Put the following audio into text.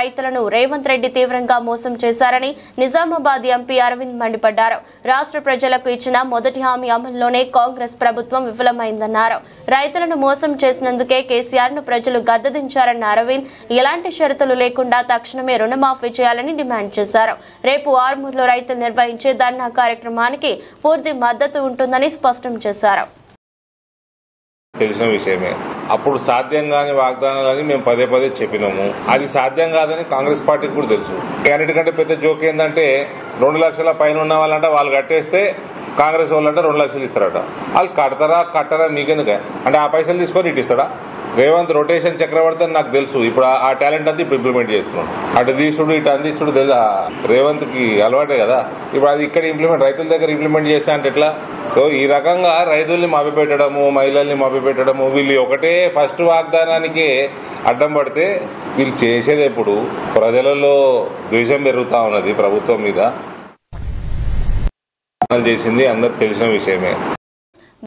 రైతులను రేవంత్ రెడ్డి తీవ్రంగా మోసం చేశారని నిజామాబాద్ ఎంపీ అరవింద్ మండిపడ్డారు. రాష్ట్ర ప్రజలకు ఇచ్చిన మొదటి హామీ అమలులోనే కాంగ్రెస్ ప్రభుత్వం విఫలమైందన్నారు. రైతులను మోసం చేసినందుకే కేసీఆర్ ను ప్రజలు గద్దెదించారన్న అరవింద్ ఎలాంటి షరతులు లేకుండా తక్షణమే రుణమాఫీ చేయాలని డిమాండ్ చేశారు. రేపు ఆర్మూర్లో రైతులు నిర్వహించే ధర్నా కార్యక్రమానికి పూర్తి మద్దతు ఉంటుందని స్పష్టం చేశారు. తెలిసిన విషయమే. అప్పుడు సాధ్యం కాని వాగ్దానాలని మేము పదే పదే చెప్పినాము. అది సాధ్యం కాదని కాంగ్రెస్ పార్టీకి కూడా తెలుసు. అన్నిటికంటే పెద్ద జోక్ ఏంటంటే 2 లక్షల పైన ఉన్న వాళ్ళంట వాళ్ళు కట్టేస్తే కాంగ్రెస్ వాళ్ళంటే 2 లక్షలు ఇస్తారట. వాళ్ళు కట్టరా మీకెందుకే అంటే ఆ పైసలు తీసుకొని ఇటు ఇస్తాడా? రేవంత్ రొటేషన్ చక్రవర్తి అని నాకు తెలుసు. ఇప్పుడు ఆ టాలెంట్ అంతా ఇప్పుడు ఇంప్లిమెంట్ చేస్తున్నాం. అటు తీసుడు ఇటు అందించుడు తెలుసా రేవంత్ కి అలవాటే కదా. ఇప్పుడు అది ఇక్కడ రైతుల దగ్గర ఇంప్లిమెంట్ చేస్తే అంటే ఎట్లా? సో ఈ రకంగా రైతుల్ని మభ్యపెట్టడము, మహిళల్ని మభ్యపెట్టడము, వీళ్ళు ఒకటే ఫస్ట్ వాగ్దానానికే అడ్డం పడితే వీళ్ళు చేసేది ఎప్పుడు? ప్రజలలో ద్వేషం పెరుగుతా ఉన్నది ప్రభుత్వం మీద. చేసింది అందరికి తెలిసిన విషయమే.